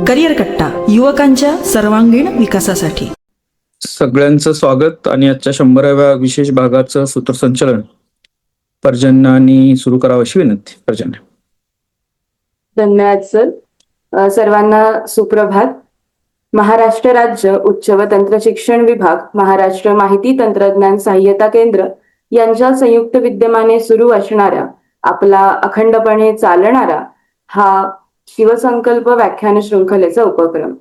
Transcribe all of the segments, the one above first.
Career कट्टा, युवकांच्या सर्वांगीण विकासासाठी. सगळ्यांचं स्वागत आणि आजच्या 100व्या विशेष भागाचं सूत्रसंचालन पर्जन्यांनी सुरू करावं अशी विनंती. पर्जन्य. धन्यवाद सर. सर्वांना सुप्रभात. महाराष्ट्र राज्य उच्च व तंत्र शिक्षण विभाग, महाराष्ट्र माहिती तंत्रज्ञान सहाय्यता केंद्र यांच्या संयुक्त विद्यमाने सुरू असणारा आपला अखंडपणे चालणारा हा शिवसंकल्प व्याख्यान शृंखलेचा उपक्रम.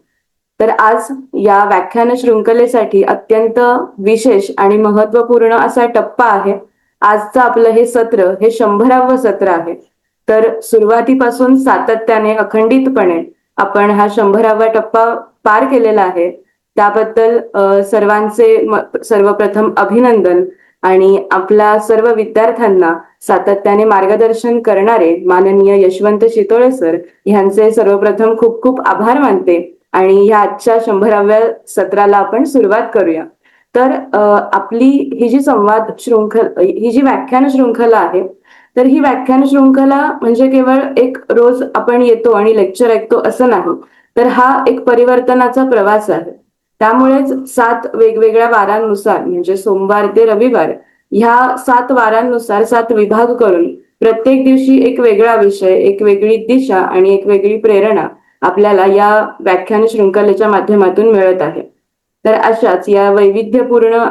तर आज या व्याख्यान शृंखलेसाठी अत्यंत विशेष आणि महत्वपूर्ण असा टप्पा आहे. आजचं आपलं हे सत्र हे 100वं सत्र आहे. तर सुरुवातीपासून सातत्याने अखंडितपणे आपण हा 100वा टप्पा पार केलेला आहे. त्याबद्दल सर्वांचे सर्वप्रथम अभिनंदन. आणि आपल्या सर्व विद्यार्थ्यांना सातत्याने मार्गदर्शन करणारे माननीय यशवंत शितोळे सर यांचे सर्वप्रथम खूप खूप आभार मानते. आणि ह्या आजच्या 100व्या सत्राला आपण सुरुवात करूया. तर आपली ही जी संवाद शृंखला, ही जी व्याख्यान शृंखला आहे, तर ही व्याख्यान शृंखला म्हणजे केवळ एक रोज आपण येतो आणि लेक्चर ऐकतो असं नाही, तर हा एक परिवर्तनाचा प्रवास आहे. त्यामुळेच 7 वेगवेगळ्या वारांनुसार म्हणजे सोमवार ते रविवार ह्या 7 वारांनुसार 7 विभाग करून प्रत्येक दिवशी एक वेगळा विषय, एक वेगळी दिशा आणि एक वेगळी प्रेरणा आपल्याला या व्याख्यान शृंखलेच्या माध्यमातून मिळत आहे. तर अशाच या वैविध्यपूर्ण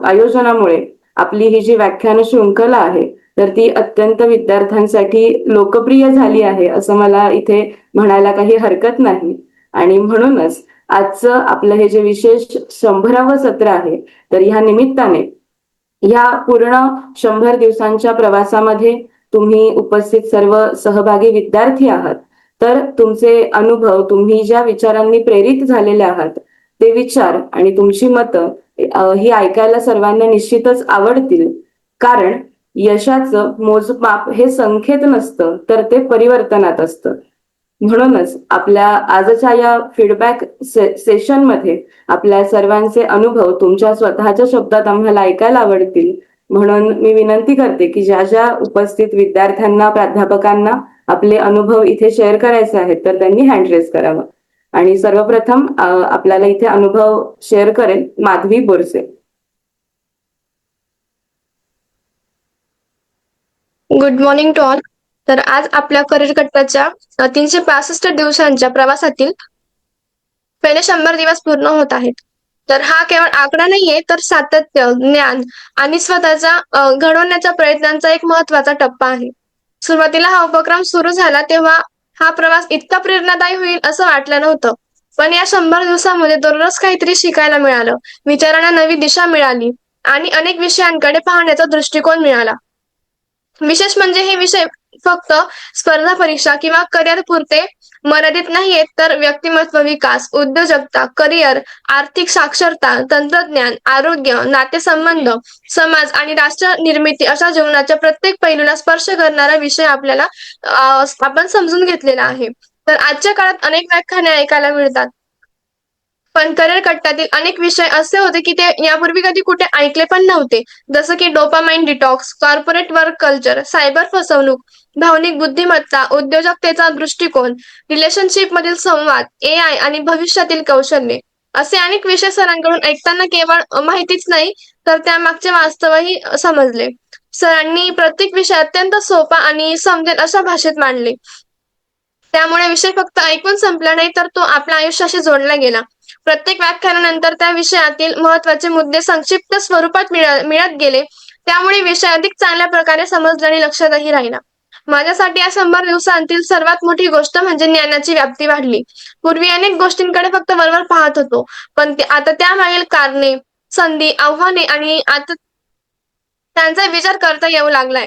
आयोजनामुळे आपली ही जी व्याख्यान शृंखला आहे तर ती अत्यंत विद्यार्थ्यांसाठी लोकप्रिय झाली आहे असं मला इथे म्हणायला काही हरकत नाही. आणि म्हणूनच आजचं आपलं हे जे विशेष 100वं सत्र आहे, तर ह्या निमित्ताने ह्या पूर्ण 100 दिवसांच्या प्रवासामध्ये तुम्ही उपस्थित सर्व सहभागी विद्यार्थी आहात. तर तुमचे अनुभव, तुम्ही ज्या विचारांनी प्रेरित झालेले आहात ते विचार आणि तुमची मतं ही ऐकायला सर्वांना निश्चितच आवडतील. कारण यशाचं मोजमाप हे संख्येत नसतं, तर ते परिवर्तनात असतं. म्हणूनच आपल्या आजच्या या फीडबॅक सेशनमध्ये आपल्या सर्वांचे अनुभव तुमच्या स्वतःच्या शब्दात आम्हाला ऐकायला आवडतील. म्हणून मी विनंती करते की ज्या ज्या उपस्थित विद्यार्थ्यांना, प्राध्यापकांना आपले अनुभव इथे शेअर करायचे आहेत तर त्यांनी हँड रेज करावं. आणि सर्वप्रथम आपल्याला इथे अनुभव शेअर करेल Madhavi Borse. Good morning to all. तर आज आपल्या करिअर कट्ट्याच्या 365 दिवसांच्या प्रवासातील पहिले 100 दिवस पूर्ण होत आहेत. तर हा केवळ आकडा नाहीये, तर सातत्य, ज्ञान आणि स्वतःचा घडवण्याच्या प्रयत्नांचा एक महत्वाचा टप्पा आहे. सुरुवातीला हा उपक्रम सुरू झाला तेव्हा हा प्रवास इतका प्रेरणादायी होईल असं वाटलं नव्हतं. पण या 100 दिवसामध्ये दररोज काहीतरी शिकायला मिळालं, विचारांना नवी दिशा मिळाली आणि अनेक विषयांकडे पाहण्याचा दृष्टिकोन मिळाला. विशेष म्हणजे हे विषय फक्त स्पर्धा परीक्षा किंवा करिअर पुरते मर्यादित नाहीयेत, तर व्यक्तिमत्व विकास, उद्योजकता, करिअर, आर्थिक साक्षरता, तंत्रज्ञान, आरोग्य, नातेसंबंध, समाज आणि राष्ट्र निर्मिती अशा जीवनाच्या प्रत्येक पैलूला स्पर्श करणारा विषय आपल्याला आपण समजून घेतलेला आहे. तर आजच्या काळात अनेक व्याख्याने ऐकायला मिळतात, पण करिअर कट्ट्यातील अनेक विषय असे होते की ते यापूर्वी कधी कुठे ऐकले पण नव्हते. जसं की dopamine detox, corporate work culture, cyber फसवणूक, भावनिक बुद्धिमत्ता, उद्योजकतेचा दृष्टिकोन, रिलेशनशिप मधील संवाद, AI आणि भविष्यातील कौशल्ये असे अनेक विषय सरांकडून ऐकताना केवळ माहितीच नाही, तर त्यामागचे वास्तवही समजले. सरांनी प्रत्येक विषय अत्यंत सोपा आणि समजेल अशा भाषेत मांडले. त्यामुळे विषय फक्त ऐकून संपला नाही, तर तो आपल्या आयुष्याशी जोडला गेला. प्रत्येक व्याख्यानानंतर त्या विषयातील महत्वाचे मुद्दे संक्षिप्त स्वरूपात मिळत गेले. त्यामुळे विषय अधिक चांगल्या प्रकारे समजला आणि लक्षातही राहिला. माझ्यासाठी या 100 दिवसांतील सर्वात मोठी गोष्ट म्हणजे ज्ञानाची व्याप्ती वाढली. पूर्वी अनेक गोष्टींकडे फक्त वरवर पाहत होतो, पण आता त्यामागील कारणे, संधी, आव्हाने आणि आता त्यांचा विचार करता येऊ लागलाय.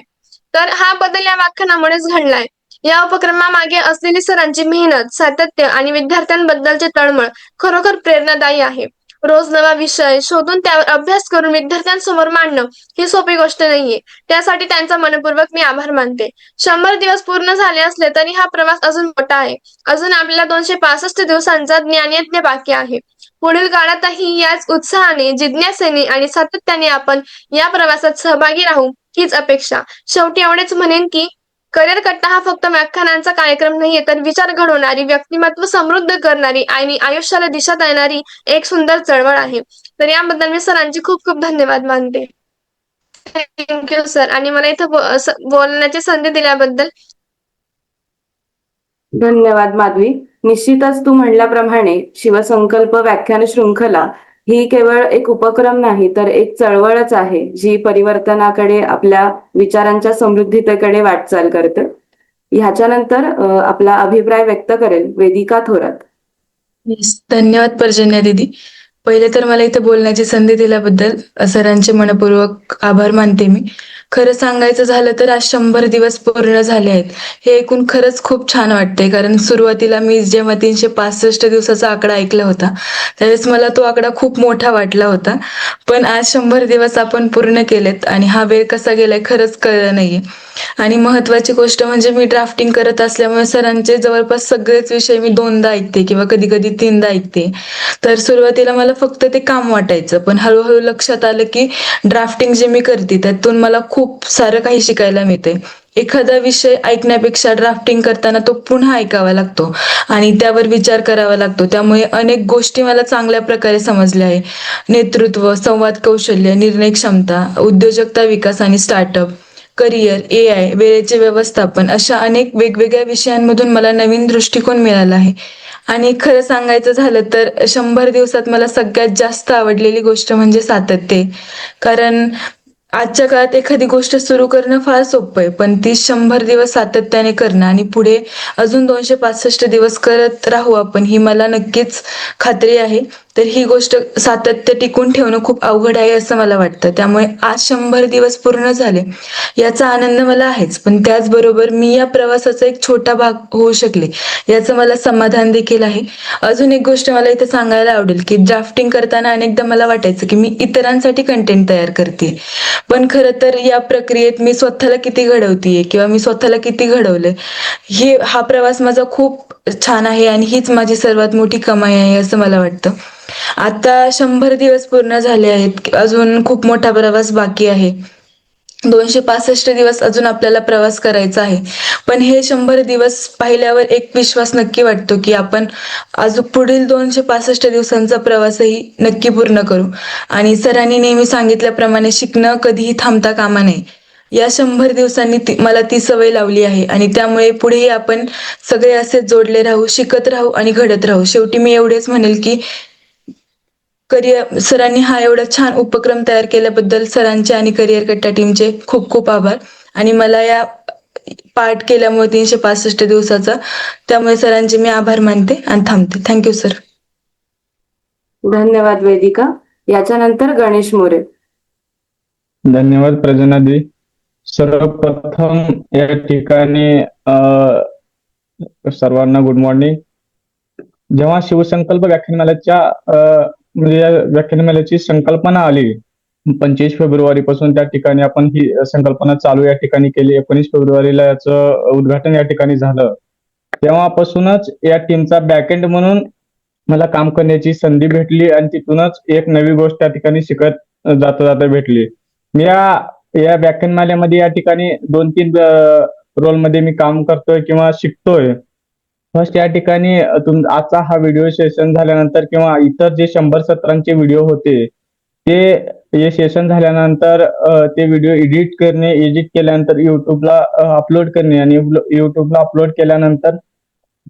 तर हा बदल या व्याख्यानामुळेच घडलाय. या उपक्रमामागे असलेली सरांची मेहनत, सातत्य आणि विद्यार्थ्यांबद्दलचे तळमळ खरोखर प्रेरणादायी आहे. रोज नवा विषय शोधून त्यावर अभ्यास करून विद्यार्थ्यांसमोर मांडणं ही सोपी गोष्ट नाहीये. त्यासाठी त्यांचा मनपूर्वक मी आभार मानते. 100 दिवस पूर्ण झाले असले तरी हा प्रवास अजून मोठा आहे. अजून आपल्याला 265 दिवसांचा ज्ञानयज्ञ बाकी आहे. पुढील काळातही याच उत्साहाने, जिज्ञासेने आणि सातत्याने आपण या प्रवासात सहभागी राहू हीच अपेक्षा. शेवटी एवढेच म्हणेन की करिअर कट्टा हा फक्त व्याख्यानांचा कार्यक्रम नाहीये, तर विचार घडवणारी, व्यक्तिमत्व समृद्ध करणारी आणि आयुष्याला दिशा देणारी एक सुंदर चळवळ आहे. तर याबद्दल मी सरांचे खूप खूप धन्यवाद मानते. Thank you sir. आणि मला इथं बोलण्याची संधी दिल्याबद्दल. धन्यवाद माधवी. निश्चितच तू म्हणल्याप्रमाणे शिवसंकल्प व्याख्यान शृंखला ही केवळ एक उपक्रम नाही तर एक चळवळच आहे, जी परिवर्तनाकडे, आपल्या विचारांच्या समृद्धीतेकडे वाटचाल करते. ह्याच्यानंतर आपला अभिप्राय व्यक्त करेल वेदिका थोरात. धन्यवाद पर्जन्या दीदी. पहिले तर मला इथे बोलण्याची संधी दिल्याबद्दल सरांचे मनपूर्वक आभार मानते मी. खरं सांगायचं झालं तर आज 100 दिवस पूर्ण झाले आहेत. हे ऐकून खरंच खूप छान वाटतंय, कारण सुरुवातीला मी जेव्हा 365 दिवसाचा आकडा ऐकला होता त्यावेळेस मला तो आकडा खूप मोठा वाटला होता. पण आज 100 दिवस आपण पूर्ण केलेत आणि हा वेळ कसा गेलाय खरंच कळलं नाहीये. आणि महत्वाची गोष्ट म्हणजे मी ड्राफ्टिंग करत असल्यामुळे सरांचे जवळपास सगळेच विषय मी 2दा ऐकते किंवा कधी कधी 3दा ऐकते. तर सुरुवातीला मला फक्त ते काम वाटायचं, पण हळूहळू लक्षात आलं की ड्राफ्टिंग जे मी करते त्यातून मला खूप सारं काही शिकायला मिळते. एखादा विषय ऐकण्यापेक्षा ड्राफ्टिंग करताना तो पुन्हा ऐकावा लागतो आणि त्यावर विचार करावा लागतो. त्यामुळे अनेक गोष्टी मला चांगल्या प्रकारे समजल्या आहे. नेतृत्व, संवाद कौशल्य, निर्णय क्षमता, उद्योजकता विकास आणि स्टार्टअप, करिअर, AI, वेळेचे व्यवस्थापन अशा अनेक वेगवेगळ्या विषयांमधून मला नवीन दृष्टिकोन मिळाला आहे. आणि खरं सांगायचं झालं तर 100 दिवसात मला सगळ्यात जास्त आवडलेली गोष्ट म्हणजे सातत्य. कारण आजच्या काळात एखादी गोष्ट सुरू करणं फार सोपं आहे, पण ती 100 दिवस सातत्याने करणं आणि पुढे अजून 265 दिवस करत राहू आपण, ही मला नक्कीच खात्री आहे. तर ही गोष्ट सातत्य टिकून ठेवणं खूप अवघड आहे असं मला वाटतं. त्यामुळे आज 100 दिवस पूर्ण झाले याचा आनंद मला आहेच, पण त्याचबरोबर मी या प्रवासाचा एक छोटा भाग होऊ शकले याचं मला समाधान देखील आहे. अजून एक गोष्ट मला इथे सांगायला आवडेल की ड्राफ्टिंग करताना अनेकदा मला वाटायचं की मी इतरांसाठी कंटेंट तयार करते, पण खरं तर या प्रक्रियेत मी स्वतःला किती घडवतीये किंवा मी स्वतःला किती घडवलंय, हा प्रवास माझा खूप छान आहे आणि हीच माझी सर्वात मोठी कमाई आहे असं मला वाटतं. आता 100 दिवस पूर्ण झाले आहेत, अजून खूप मोठा प्रवास बाकी आहे. 265 दिवस अजून आपल्याला प्रवास करायचा आहे. पण हे 100 दिवस पाहिल्यावर एक विश्वास नक्की वाटतो की आपण अजून पुढील 265 दिवसांचा प्रवासही नक्की पूर्ण करू. आणि सरांनी नेहमी सांगितल्याप्रमाणे शिकणं कधीही थांबता कामा नये. या 100 दिवसांनी मला ती सवय लावली आहे आणि त्यामुळे पुढेही आपण सगळे असेच जोडले राहू, शिकत राहू आणि घडत राहू. शेवटी मी एवढेच म्हणेल की सरांनी हा एवढा छान उपक्रम तयार केल्याबद्दल सरांचे आणि करिअर कट्टा टीमचे खूप खूप आभार. आणि मला या पार्ट केल्यामुळे 365 दिवसाचा, त्यामुळे सरांचे मी आभार मानते आणि थांबते. Thank you sir. धन्यवाद वेदिका. याच्यानंतर गणेश मोरे. धन्यवाद प्रजनादी. सर्वप्रथम या ठिकाणी सर्वांना गुड मॉर्निंग. जेव्हा शिवसंकल्प व्याख्यानमालेच्या म्हणजे या व्याख्यानमालेची संकल्पना आली 25 फेब्रुवारी पासून, त्या ठिकाणी आपण ही संकल्पना चालू या ठिकाणी केली. 19 फेब्रुवारीला याचं उद्घाटन या ठिकाणी झालं. तेव्हापासूनच या टीमचा बॅकएंड म्हणून मला काम करण्याची संधी भेटली आणि तिथूनच एक नवी गोष्ट त्या ठिकाणी शिकत जाता भेटली. मी या व्याख्यानमालेमध्ये या ठिकाणी 2-3 रोलमध्ये मी काम करतोय किंवा शिकतोय. फर्स्ट या ठिकाणी आजचा हा व्हिडिओ सेशन झाल्यानंतर किंवा इतर जे 100 सत्रांचे व्हिडिओ होते ते हे सेशन झाल्यानंतर ते व्हिडिओ एडिट करणे, एडिट केल्यानंतर युट्यूबला अपलोड करणे आणि युट्यूबला अपलोड केल्यानंतर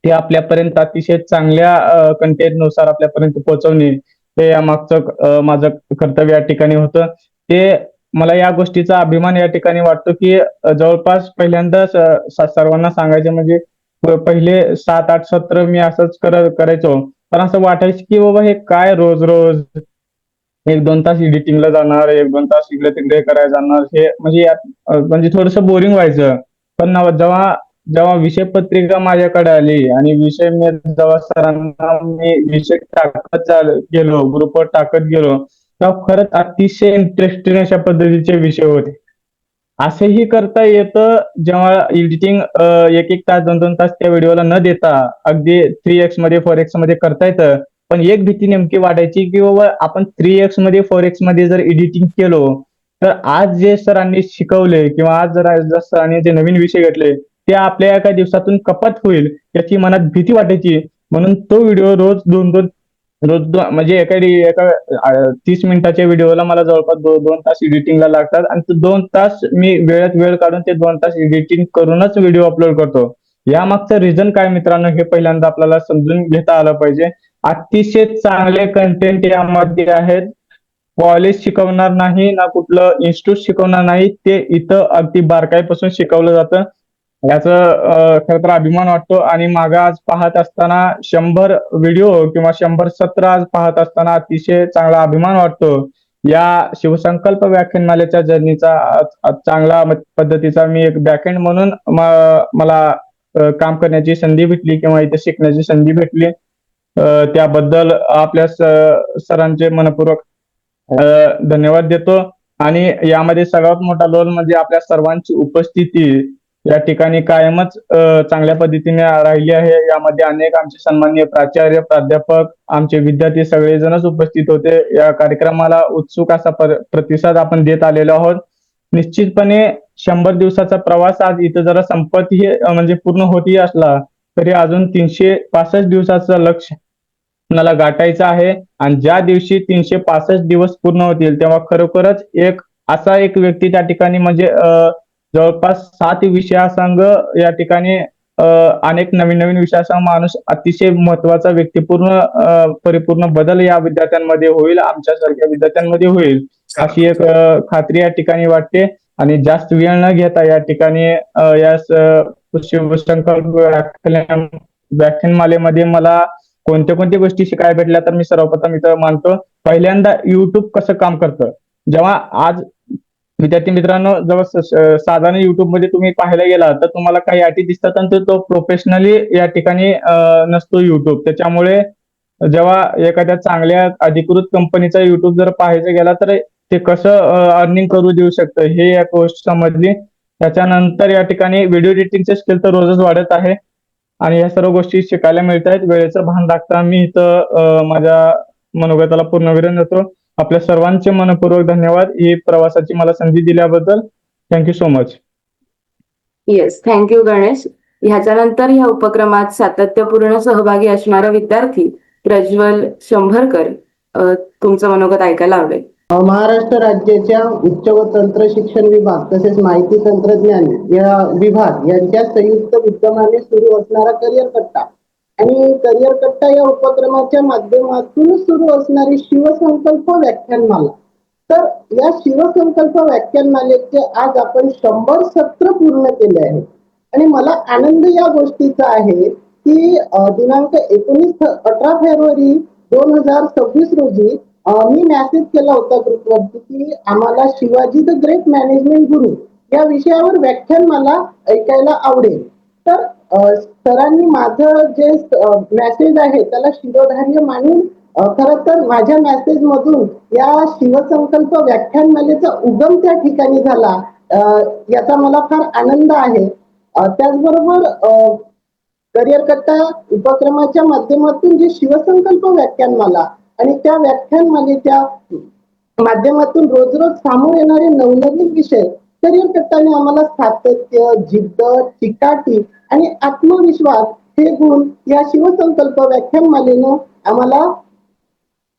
ते आपल्यापर्यंत अतिशय चांगल्या कंटेंटनुसार आपल्यापर्यंत पोहोचवणे, हे यामागचं माझं कर्तव्य या ठिकाणी होतं. ते मला या गोष्टीचा अभिमान या ठिकाणी वाटतो की जवळपास पहिल्यांदा सर्वांना सांगायचे म्हणजे पहिले 7-8 सत्र मी असंच करायचो. पण असं वाटायचं की बाबा हे काय रोज रोज 1-2 तास एडिटिंगला जाणार, 1-2 तास इकडे तिकडे करायला जाणार, हे म्हणजे थोडंसं बोरिंग व्हायचं. पण जेव्हा विषय पत्रिका माझ्याकडे आली आणि विषय मी जेव्हा सरांना मी विषय टाकत गेलो, ग्रुपवर टाकत गेलो, तेव्हा खरंच अतिशय इंटरेस्टिंग अशा पद्धतीचे विषय होते. असंही करता येतं जेव्हा एडिटिंग 1-1 तास 2-2 तास त्या व्हिडिओला न देता अगदी 3x मध्ये 4x मध्ये करता येतं. पण एक भीती नेमकी वाटायची की बाबा आपण 3x मध्ये 4x मध्ये जर एडिटिंग केलो तर आज जे सरांनी शिकवले किंवा आज जर सरांनी जे नवीन विषय घेतले त्या आपल्या एका दिवसातून कपात होईल याची मनात भीती वाटायची. म्हणून तो व्हिडिओ म्हणजे एका 30 मिनिटाच्या व्हिडिओला मला जवळपास 2 तास एडिटिंगला लागतात आणि ते 2 तास मी वेळात वेळ काढून ते 2 तास एडिटिंग करूनच व्हिडिओ अपलोड करतो. यामागचं रिझन काय मित्रांनो हे पहिल्यांदा आपल्याला समजून घेता आलं पाहिजे. अतिशय चांगले कंटेंट यामध्ये आहेत. कॉलेज शिकवणार नाही ना कुठलं इन्स्टिट्यूट शिकवणार नाही, ते इथं अगदी बारकाईपासून शिकवलं जातं. याचं खरं तर अभिमान वाटतो. आणि मागं आज पाहत असताना 100 व्हिडिओ किंवा 100 सत्र आज पाहत असताना अतिशय चांगला अभिमान वाटतो. या शिवसंकल्प व्याख्यानमालेच्या जर्नीचा चांगला पद्धतीचा मी एक बॅकएंड म्हणून मला काम करण्याची संधी भेटली किंवा इथे शिकण्याची संधी भेटली. त्याबद्दल आपल्या सरांचे मनपूर्वक धन्यवाद देतो. आणि यामध्ये सगळ्यात मोठा रोल म्हणजे आपल्या सर्वांची उपस्थिती या ठिकाणी कायमच चांगल्या पद्धतीने राहिली आहे. यामध्ये अनेक आमचे सन्माननीय प्राचार्य, प्राध्यापक, आमचे विद्यार्थी सगळेजणच उपस्थित होते. या कार्यक्रमाला उत्सुक असा प्रतिसाद आपण देत आलेलो आहोत. निश्चितपणे 100 दिवसाचा प्रवास आज इथं जरा संपत्ती म्हणजे पूर्ण होती असला तरी अजून 365 दिवसाचं लक्ष्य आपल्याला गाठायचं आहे. आणि ज्या दिवशी 365 दिवस पूर्ण होतील तेव्हा खरोखरच असा एक व्यक्ती त्या ठिकाणी म्हणजे जवळपास 7 विषयासंघ या ठिकाणी अनेक नवीन विषयासंघ माणूस अतिशय महत्वाचा व्यक्तिपूर्ण परिपूर्ण बदल या विद्यार्थ्यांमध्ये होईल, आमच्यासारख्या विद्यार्थ्यांमध्ये होईल अशी एक खात्री या ठिकाणी वाटते. आणि जास्त वेळ न घेता या ठिकाणी या शिवसंकल्प व्याख्यानमालेमध्ये मला कोणत्या गोष्टी शिकायला भेटल्या तर मी सर्वप्रथम इथं मानतो. पहिल्यांदा युट्यूब कसं काम करतं. जेव्हा आज विद्यार्थी मित्रांनो जेव्हा साधारण युट्यूबमध्ये तुम्ही पाहायला गेला तर तुम्हाला काही अटी दिसतात आणि तो प्रोफेशनली या ठिकाणी नसतो युट्यूब. त्याच्यामुळे जेव्हा एखाद्या चांगल्या अधिकृत कंपनीचा युट्यूब जर पाहायचं गेला तर ते कसं अर्निंग करू देऊ शकतं हे एक गोष्ट समजली. त्याच्यानंतर या ठिकाणी व्हिडिओ एडिटिंगचे स्किल तर रोजच वाढत आहे आणि ह्या सर्व गोष्टी शिकायला मिळत आहेत. वेळेचं भान राखता मी इथं माझ्या मनोगताला पूर्णविराम देतो. आपल्या सर्वांचे मनपूर्वक धन्यवाद ही प्रवासाची मला संधी दिल्याबद्दल. Thank you so much. Yes, thank you Ganesh. ह्याच्यानंतर ह्या उपक्रमात सातत्यपूर्ण सहभागी असणारा विद्यार्थी प्रज्वल शंभरकर तुमचं मनोगत ऐकायला आवडेल. महाराष्ट्र राज्याच्या उच्च व तंत्र शिक्षण विभाग तसेच माहिती तंत्रज्ञान या विभाग यांच्या संयुक्त विद्यमाने सुरू असणारा करिअर कट्टा आणि करिअर कट्टा या उपक्रमाच्या माध्यमातून सुरू असणारी शिवसंकल्प व्याख्यानमाला. तर या शिवसंकल्प व्याख्यानमालेचे आज आपण 100 सत्र पूर्ण केले आहेत. आणि मला आनंद या गोष्टीचा आहे की दिनांक 18 फेब्रुवारी 2026 रोजी मी मेसेज केला होता ग्रुपवरती की आम्हाला शिवाजी द ग्रेट मॅनेजमेंट गुरु या विषयावर व्याख्यान मला ऐकायला आवडेल. तर सरांनी माझं जे मेसेज आहे त्याला शिरोधार्य मानून खरं तर माझ्या मेसेज मधून या शिवसंकल्प व्याख्यानमालेचा उगम त्या ठिकाणी झाला. याचा मला फार आनंद आहे. त्याचबरोबर करिअर कट्टा उपक्रमाच्या माध्यमातून जे शिवसंकल्प व्याख्यानमाला आणि त्या व्याख्यानमालेच्या माध्यमातून रोज समोर येणारे नवनवीन विषय करिअर कट्टाने आम्हाला सातत्य, जिद्द, चिकाटी आणि आत्मविश्वास हे गुण या शिवसंकल्प व्याख्यानमालेनं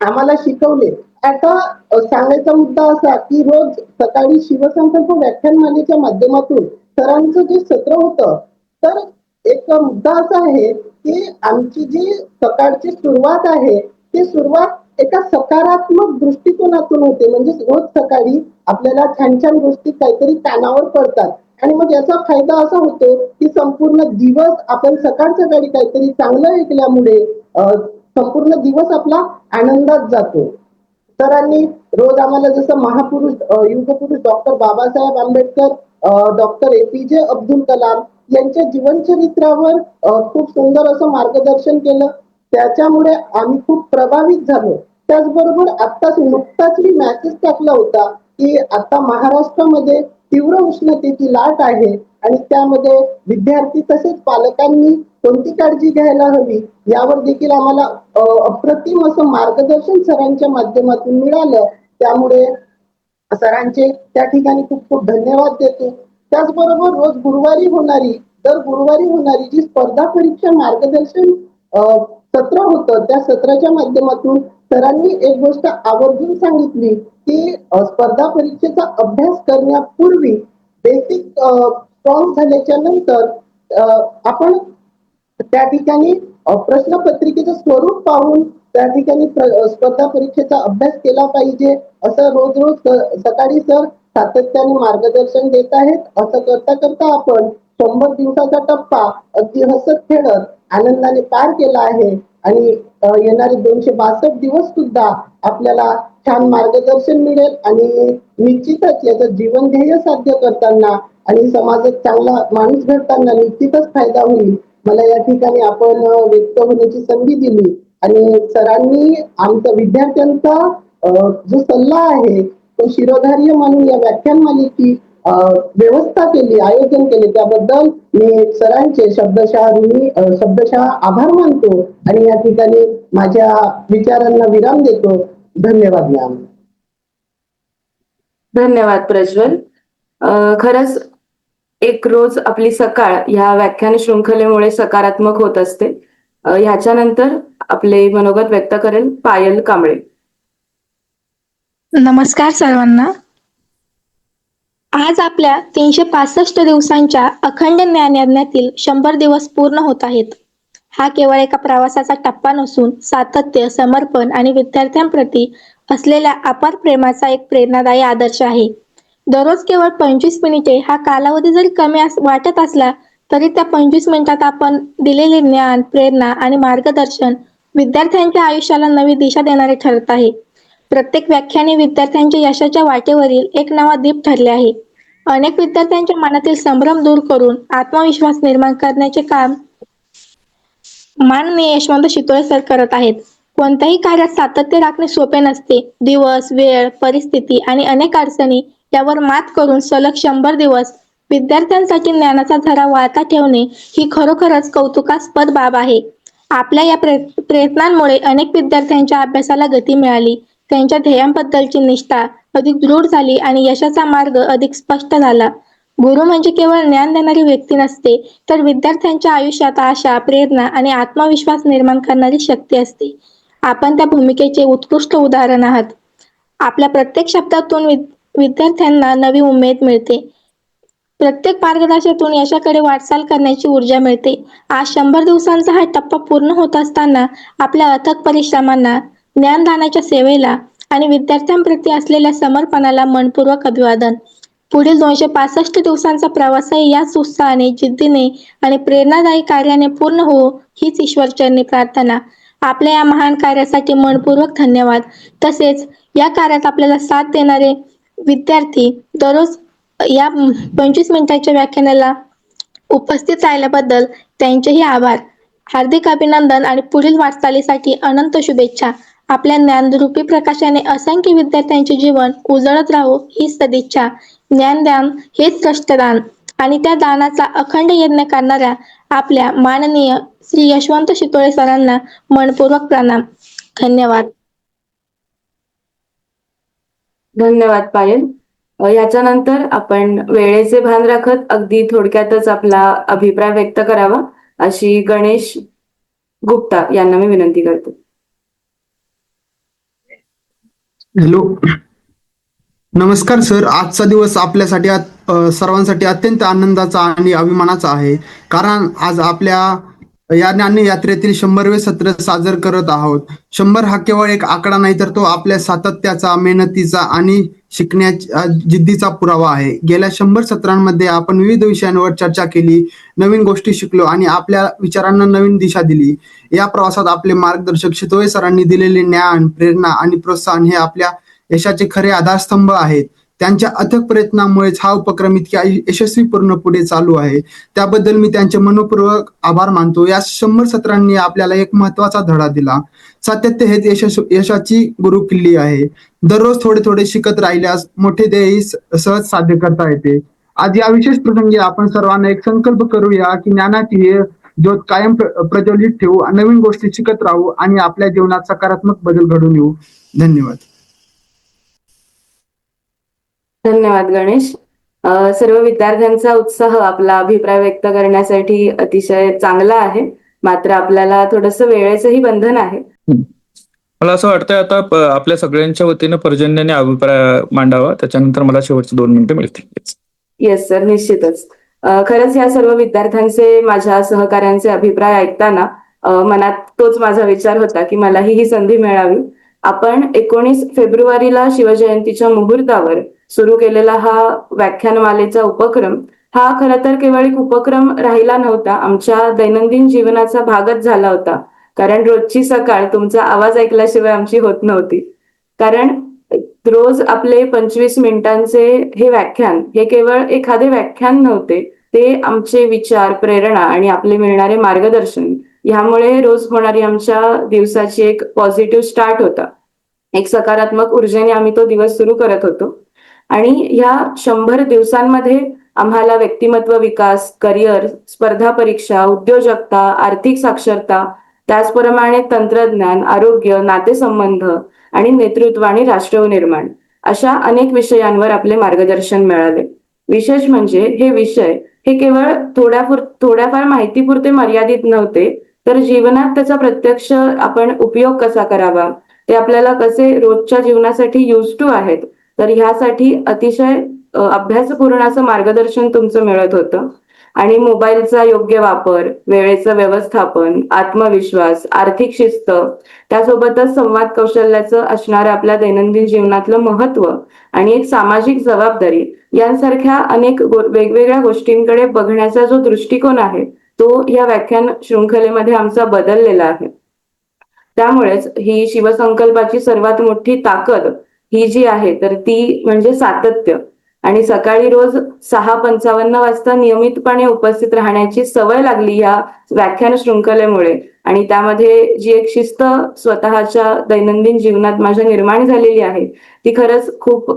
आम्हाला शिकवले. आता सांगायचा मुद्दा असा की रोज सकाळी शिवसंकल्प व्याख्यानमालेच्या माध्यमातून सरांचं जे सत्र होतं तर एक मुद्दा असा आहे की आमची जी सकाळची सुरुवात आहे ती सुरुवात एका सकारात्मक दृष्टिकोनातून होते. म्हणजे रोज सकाळी आपल्याला छान छान गोष्टी काहीतरी कानावर पडतात आणि मग याचा फायदा असा होतो की संपूर्ण दिवस आपण सकाळी काहीतरी चांगलं ऐकल्यामुळे संपूर्ण दिवस आपला आनंदात जातो. सरांनी रोज आम्हाला जसं महापुरुष युगपुरुष doctor Babasaheb Ambedkar, doctor APJ Abdul Kalam यांच्या जीवनचरित्रावर खूप सुंदर असं मार्गदर्शन केलं. त्याच्यामुळे आम्ही खूप प्रभावित झालो. त्याचबरोबर नुकताच मी मेसेज टाकला होता की आता महाराष्ट्रामध्ये तीव्र उष्णतेची लाट आहे आणि त्यामध्ये विद्यार्थी तसेच पालकांनी कोणती काळजी घ्यायला हवी यावर देखील आम्हाला अप्रतिम असं मार्गदर्शन सरांच्या माध्यमातून मिळालं. त्यामुळे सरांचे त्या ठिकाणी खूप खूप धन्यवाद देतो. त्याचबरोबर रोज गुरुवारी होणारी दर गुरुवारी होणारी जी स्पर्धा परीक्षा मार्गदर्शन सत्र होतं, त्या सत्राच्या माध्यमातून सरांनी एक गोष्ट आवर्जून सांगितली की स्पर्धा परीक्षेचा अभ्यास करण्यापूर्वी बेसिक स्ट्रॉंग झाल्याच्या नंतर आपण त्या ठिकाणी प्रश्नपत्रिकेचं स्वरूप पाहून त्या ठिकाणी स्पर्धा परीक्षेचा अभ्यास केला पाहिजे, असं रोज रोज सकाळी सर सातत्याने मार्गदर्शन देत आहेत. असं करता करता आपण 100 दिवसाचा टप्पा अगदी हसत खेळत आनंदाने पार केला आहे आणि येणारे 262 दिवस सुद्धा आपल्याला छान मार्गदर्शन मिळेल आणि निश्चितच याचं जीवन ध्येय साध्य करताना आणि समाजात चांगला माणूस घडताना निश्चितच फायदा होईल. मला या ठिकाणी आपण व्यक्त होण्याची संधी दिली आणि सरांनी आमचा विद्यार्थ्यांचा जो सल्ला आहे तो शिरोधार्य म्हणून या व्याख्यानमालेची व्यवस्था केली, आयोजन केले, त्याबद्दल मी सरांचे शब्दशः आभार मानतो आणि या ठिकाणी माझ्या विचारांना विराम देतो. धन्यवाद मॅम. धन्यवाद प्रज्वल. खरंच एक रोज आपली सकाळ ह्या व्याख्यान शृंखलेमुळे सकारात्मक होत असते. ह्याच्यानंतर आपले मनोगत व्यक्त करेल पायल कांबळे. नमस्कार सर्वांना. आज आपल्या 365 दिवसांच्या अखंड ज्ञानयज्ञातील 100 दिवस पूर्ण होत आहेत. हा केवळ एका प्रवासाचा टप्पा नसून सातत्य, समर्पण आणि विद्यार्थ्यांप्रती असलेल्या अपार प्रेमाचा एक प्रेरणादायी आदर्श आहे. दररोज केवळ 25 मिनिटे हा कालावधी जरी कमी वाटत असला तरी त्या 25 मिनिटात आपण दिलेले ज्ञान, प्रेरणा आणि मार्गदर्शन विद्यार्थ्यांच्या आयुष्याला नवी दिशा देणारे ठरत आहे. प्रत्येक व्याख्याने विद्यार्थ्यांच्या यशाच्या वाटेवरील एक नवा दीप ठरले आहे. अनेक विद्यार्थ्यांच्या मनातील संभ्रम दूर करून आत्मविश्वास निर्माण करण्याचे काम माननीय यशवंत शितोळे सर करत आहेत. कोणत्याही कार्यात सातत्य राखणे सोपे नसते. दिवस, वेळ, परिस्थिती आणि अनेक अडचणी यावर मात करून सलग 100 दिवस विद्यार्थ्यांसाठी ज्ञानाचा झरा वाळता ठेवणे ही खरोखरच कौतुकास्पद बाब आहे. आपल्या या प्रयत्नांमुळे अनेक विद्यार्थ्यांच्या अभ्यासाला गती मिळाली, त्यांच्या ध्येयांबद्दलची निष्ठा अधिक दृढ झाली आणि यशाचा मार्ग अधिक स्पष्ट झाला. गुरु म्हणजे केवळ ज्ञान देणारी व्यक्ती नसते, तर विद्यार्थ्यांच्या आयुष्यात आशा, प्रेरणा आणि आत्मविश्वास निर्माण करणारी शक्ती असते. आपण त्या भूमिकेचे उत्कृष्ट उदाहरण आहात. आपल्या प्रत्येक शब्दातून विद्यार्थ्यांना नवी उमेद मिळते. प्रत्येक मार्गदर्शनातून यशाकडे वाटचाल करण्याची ऊर्जा मिळते. आज 100 दिवसांचा हा टप्पा पूर्ण होत असताना आपल्या अथक परिश्रमांना, ज्ञानदानाच्या सेवेला आणि विद्यार्थ्यांप्रती असलेल्या समर्पणाला मनपूर्वक अभिवादन. पुढील 265 दिवसांचा प्रवासही याच उत्साहाने, जिद्दीने आणि प्रेरणादायी कार्याने पूर्ण हो हीच ईश्वरचरणी प्रार्थना. आपल्या या महान कार्यासाठी मनपूर्वक धन्यवाद. तसेच या कार्यात आपल्याला साथ देणारे विद्यार्थी दररोज या 25 मिनिटाच्या व्याख्यानाला उपस्थित राहिल्याबद्दल त्यांचेही आभार. हार्दिक अभिनंदन आणि पुढील वाटचालीसाठी अनंत शुभेच्छा. आपल्या ज्ञानरूपी प्रकाशाने असंख्य विद्यार्थ्यांचे जीवन उजळत राहो हीच सदिच्छा. ज्ञानदान हेच राष्ट्रदान आणि त्या दानाचा अखंड यज्ञ करणाऱ्या आपल्या माननीय श्री यशवंत शितोळे सरांना मनपूर्वक प्रणाम. धन्यवाद. धन्यवाद पायल. याच्यानंतर आपण वेळेचे भान राखत अगदी थोडक्यातच आपला अभिप्राय व्यक्त करावा अशी गणेश गुप्ता यांना मी विनंती करते. हॅलो, नमस्कार सर. आजचा दिवस आपल्यासाठी सर्वांसाठी अत्यंत आनंदाचा आणि अभिमानाचा आहे, कारण आज आपल्या या ज्ञानयात्रेतील 100वे सत्र साजर करत आहोत. 100 हा केवळ एक आकडा नाही, तर तो आपल्या सातत्याचा, मेहनतीचा आणि शिकण्याच्या जिद्दीचा पुरावा आहे. गेल्या 100 सत्रांमध्ये आपण विविध विषयांवर चर्चा केली, नवीन गोष्टी शिकलो आणि आपल्या विचारांना नवीन दिशा दिली. या प्रवासात आपले मार्गदर्शक शितोळे सरांनी दिलेले ज्ञान, प्रेरणा आणि प्रोत्साहन हे आपल्या यशाचे खरे आधारस्तंभ आहेत. त्यांच्या अथक प्रयत्नामुळेच हा उपक्रम इतक्या यशस्वीपूर्ण पुढे चालू आहे. त्याबद्दल मी त्यांचे मनपूर्वक आभार मानतो. या 100 सत्रांनी आपल्याला एक महत्वाचा धडा दिला. सातत्य हेच यशाची गुरुकिल्ली आहे. दररोज थोडे थोडे शिकत राहिल्यास मोठे ध्येय सहज साध्य करता येते. आज या विशेष प्रसंगी आपण सर्वांना एक संकल्प करूया की ज्ञानाची हे ज्योत कायम प्रज्वलित ठेवू, नवीन गोष्टी शिकत राहू आणि आपल्या जीवनात सकारात्मक बदल घडून येऊ. धन्यवाद. धन्यवाद गणेश. सर्व विद्यार्थ्यांचा उत्साह आपला अभिप्राय व्यक्त करण्यासाठी अतिशय चांगला आहे. मात्र आपल्याला थोडंसं वेळेचंही बंधन आहे. मला असं वाटतंय आता आपल्या सगळ्यांच्या वतीनं पर्जन्याने अभिप्राय मांडावा, त्याच्यानंतर मला शेवटची 2 मिनिटं मिळतील. येस सर, निश्चितच. खरंच या सर्व विद्यार्थ्यांचे, माझ्या सहकाऱ्यांचे अभिप्राय ऐकताना मनात तोच माझा विचार होता की मलाही ही संधी मिळावी. आपण 19 फेब्रुवारीला शिवजयंतीच्या मुहूर्तावर सुरू केलेला हा व्याख्यानमालेचा उपक्रम हा खरं तर केवळ एक उपक्रम राहिला नव्हता, आमच्या दैनंदिन जीवनाचा भागच झाला होता. कारण रोजची सकाळ तुमचा आवाज ऐकल्याशिवाय आमची होत नव्हती. कारण रोज आपले 25 मिनिटांचे हे व्याख्यान हे केवळ एखादे व्याख्यान नव्हते, ते आमचे विचार, प्रेरणा आणि आपले मिळणारे मार्गदर्शन ह्यामुळे रोज होणारी आमच्या दिवसाची एक पॉझिटिव्ह स्टार्ट होता. एक सकारात्मक ऊर्जेने आम्ही तो दिवस सुरू करत होतो. आणि ह्या 100 दिवसांमध्ये आम्हाला व्यक्तिमत्व विकास, करिअर, स्पर्धा परीक्षा, उद्योजकता, आर्थिक साक्षरता, त्याचप्रमाणे तंत्रज्ञान, आरोग्य, नातेसंबंध आणि नेतृत्व आणि राष्ट्रनिर्माण अशा अनेक विषयांवर आपले मार्गदर्शन मिळाले. विशेष म्हणजे हे विषय हे केवळ थोड्याफार माहितीपुरते मर्यादित नव्हते, तर जीवनात त्याचा प्रत्यक्ष आपण उपयोग कसा करावा, ते आपल्याला कसे रोजच्या जीवनासाठी युज टू आहेत, तर ह्यासाठी अतिशय अभ्यासपूर्ण असं मार्गदर्शन तुमचं मिळत होतं. आणि मोबाईलचा योग्य वापर, वेळेचं व्यवस्थापन, आत्मविश्वास, आर्थिक शिस्त, त्यासोबतच संवाद कौशल्याचं असणारं आपल्या दैनंदिन जीवनातलं महत्व आणि एक सामाजिक जबाबदारी यांसारख्या अनेक वेगवेगळ्या गोष्टींकडे बघण्याचा जो दृष्टिकोन आहे तो या व्याख्यान शृंखलेमध्ये आमचा बदललेला आहे. त्यामुळेच ही शिवसंकल्पाची सर्वात मोठी ताकद ही जी आहे तर ती म्हणजे सातत्य. आणि सकाळी रोज 6:55 वाजता नियमितपणे उपस्थित राहण्याची सवय लागली या व्याख्यान शृंखलेमुळे. आणि त्यामध्ये जी एक शिस्त स्वतःच्या दैनंदिन जीवनात माझ्या निर्माण झालेली आहे ती खरंच खूप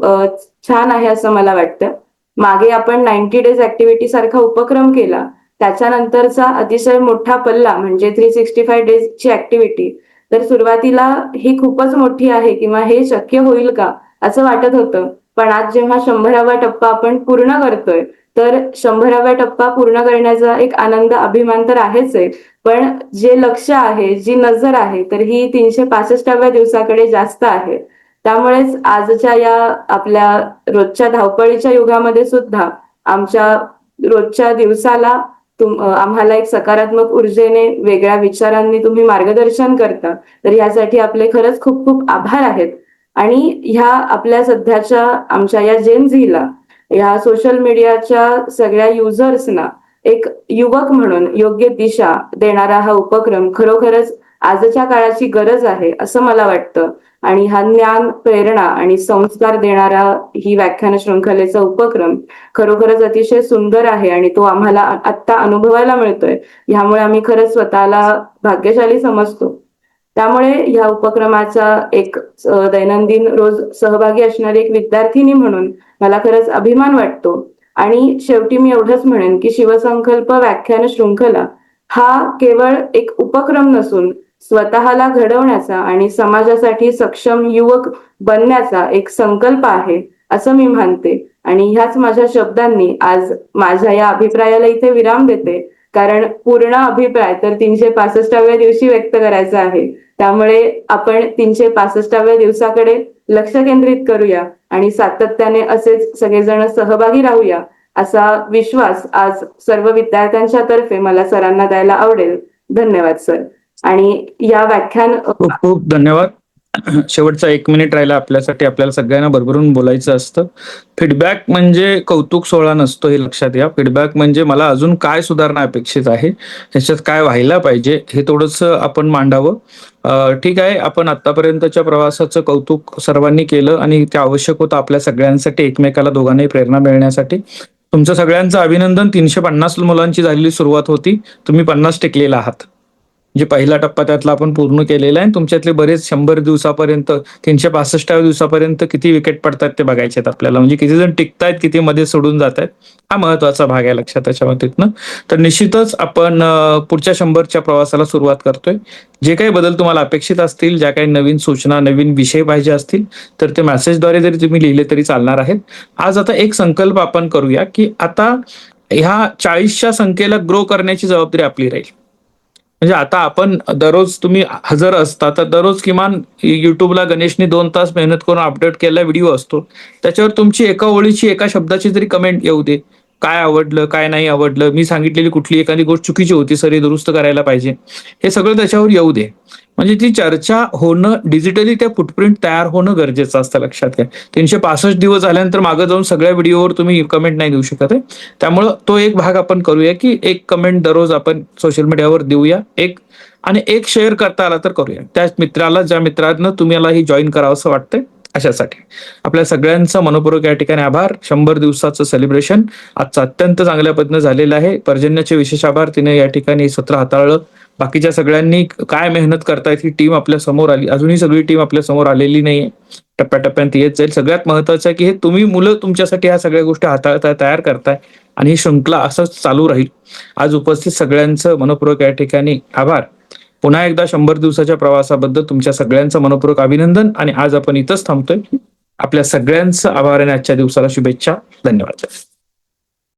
छान आहे असं मला वाटतं. मागे आपण 90 डेज ऍक्टिव्हिटी सारखा उपक्रम केला, त्याच्यानंतरचा अतिशय मोठा पल्ला म्हणजे 365 डेजची ऍक्टिव्हिटी, तर सुरुवातीला ही खूपच मोठी आहे किंवा हे शक्य होईल का असं वाटत होतं. पण आज जेव्हा 100वा टप्पा आपण पूर्ण करतोय, तर 100वा टप्पा पूर्ण करण्याचा एक आनंद, अभिमान तर आहेच आहे, पण जे लक्ष आहे, जी नजर आहे, तर ही 365व्या दिवसाकडे जास्त आहे. त्यामुळेच आजच्या या आपल्या रोजच्या धावपळीच्या युगामध्ये सुद्धा आमच्या रोजच्या दिवसाला आम्हाला एक सकारात्मक ऊर्जेने, वेगळ्या विचारांनी तुम्ही मार्गदर्शन करता, तर यासाठी आपले खरंच खूप खूप आभार आहेत. आणि ह्या आपल्या सध्याच्या आमच्या या जेन झीला, ह्या सोशल मीडियाच्या सगळ्या युजर्सना एक युवक म्हणून योग्य दिशा देणारा हा उपक्रम खरोखरच आजच्या काळाची गरज आहे असं मला वाटतं. आणि हा ज्ञान, प्रेरणा आणि संस्कार देणारा ही व्याख्यान शृंखलेचा उपक्रम खरोखरच अतिशय सुंदर आहे आणि तो आम्हाला आत्ता अनुभवायला मिळतोय. ह्यामुळे आम्ही खरंच स्वतःला भाग्यशाली समजतो. त्यामुळे ह्या उपक्रमाचा एक दैनंदिन रोज सहभागी असणारी एक विद्यार्थिनी म्हणून मला खरंच अभिमान वाटतो. आणि शेवटी मी एवढंच म्हणेन की शिवसंकल्प व्याख्यान शृंखला हा केवळ एक उपक्रम नसून स्वतःला घडवण्याचा आणि समाजासाठी सक्षम युवक बनण्याचा एक संकल्प आहे असं मी मानते. आणि ह्याच माझ्या शब्दांनी आज माझ्या या अभिप्रायाला इथे विराम देते, कारण पूर्ण अभिप्राय तर 365व्या दिवशी व्यक्त करायचा आहे. त्यामुळे आपण 365व्या दिवसाकडे लक्ष केंद्रित करूया आणि सातत्याने असेच सगळेजण सहभागी राहूया असा विश्वास आज सर्व विद्यार्थ्यांच्या तर्फे मला सरांना द्यायला आवडेल. धन्यवाद सर. आणि या व्याख्यान खूप खूप धन्यवाद. शेवटचा 1 मिनिट राहिला आपल्यासाठी. आपल्याला सगळ्यांना भरभरून बोलायचं असतं. फीडबॅक म्हणजे कौतुक सोहळा नसतो, हे लक्षात घ्या. फीडबॅक म्हणजे मला अजून काय सुधारणा अपेक्षित आहे, ह्याच्यात काय व्हायला पाहिजे, हे थोडंसं आपण मांडावं. ठीक आहे, आपण आतापर्यंतच्या प्रवासाचं कौतुक सर्वांनी केलं आणि ते आवश्यक होतं आपल्या सगळ्यांसाठी, एकमेकाला दोघांनाही प्रेरणा मिळण्यासाठी. तुमचं सगळ्यांचं अभिनंदन. 350 मुलांची झालेली सुरुवात होती, तुम्ही 50 टेकलेला आहात. म्हणजे पहिला टप्पा त्यातला आपण पूर्ण केलेला आहे. तुमच्यातले बरेच 100 दिवसापर्यंत 365व्या दिवसापर्यंत किती विकेट पडतात ते बघायचे आहेत आपल्याला. म्हणजे किती जण टिकतायत, किती मध्ये सोडून जात आहेत, हा महत्वाचा भाग आहे लक्षात त्याच्या बाबतीतनं. तर निश्चितच आपण पुढच्या 100च्या प्रवासाला सुरुवात करतोय. जे काही बदल तुम्हाला अपेक्षित असतील, ज्या काही नवीन सूचना, नवीन विषय पाहिजे असतील, तर ते मेसेजद्वारे जरी तुम्ही लिहिले तरी चालणार आहेत. आज आता एक संकल्प आपण करूया की आता ह्या 40च्या संख्येला ग्रो करण्याची जबाबदारी आपली राहील. म्हणजे आता आपण दररोज तुम्ही हजर असता, तर दररोज किमान युट्यूबला गणेशने 2 तास मेहनत करून अपडेट केलेला व्हिडिओ असतो. त्याच्यावर तुमची एका ओळीची, एका शब्दाची जरी कमेंट येऊ दे. काय आवडलं, काय नाही आवडलं, मी सांगितलेली कुठली एखादी गोष्ट चुकीची होती सर, हे दुरुस्त करायला पाहिजे, हे सगळं त्याच्यावर येऊ दे. म्हणजे ती चर्चा होणं, डिजिटली त्या फुटप्रिंट तयार होणं गरजेचं असतं लक्षात घ्या. 365 दिवस झाल्यानंतर मागे जाऊन सगळ्या व्हिडिओवर तुम्ही कमेंट नाही देऊ शकत आहे. त्यामुळं तो एक भाग आपण करूया की एक कमेंट दररोज आपण सोशल मीडियावर देऊया, आणि एक शेअर करता आला तर करूया. त्या मित्राला, ज्या मित्रांना तुम्हाला ही जॉईन करावं असं वाटतंय अशासाठी. आपल्या सगळ्यांचा मनपूर्वक या ठिकाणी आभार. 100 दिवसाचं सेलिब्रेशन आजचं अत्यंत चांगल्या पद्धतीने झालेलं आहे. पर्जन्याचे विशेष आभार, तिने या ठिकाणी सत्र हाताळलं. बाकीच्या सगळ्यांनी काय मेहनत करतायत, ही टीम आपल्या समोर आली. अजूनही सगळी टीम आपल्या समोर आलेली नाहीये, टप्प्याटप्प्यात येत जाईल. सगळ्यात महत्वाचं आहे की हे तुम्ही मुलं तुमच्यासाठी ह्या सगळ्या गोष्टी हाताळताय, तयार करताय, आणि ही शृंखला असंच चालू राहील. आज उपस्थित सगळ्यांचं मनपूर्वक या ठिकाणी आभार. पुन्हा एकदा 100 दिवसाच्या प्रवासाबद्दल तुमच्या सगळ्यांचं मनपूर्वक अभिनंदन. आणि आज आपण इथंच थांबतोय. आपल्या सगळ्यांचं आभार आणि आजच्या दिवसाला शुभेच्छा. धन्यवाद.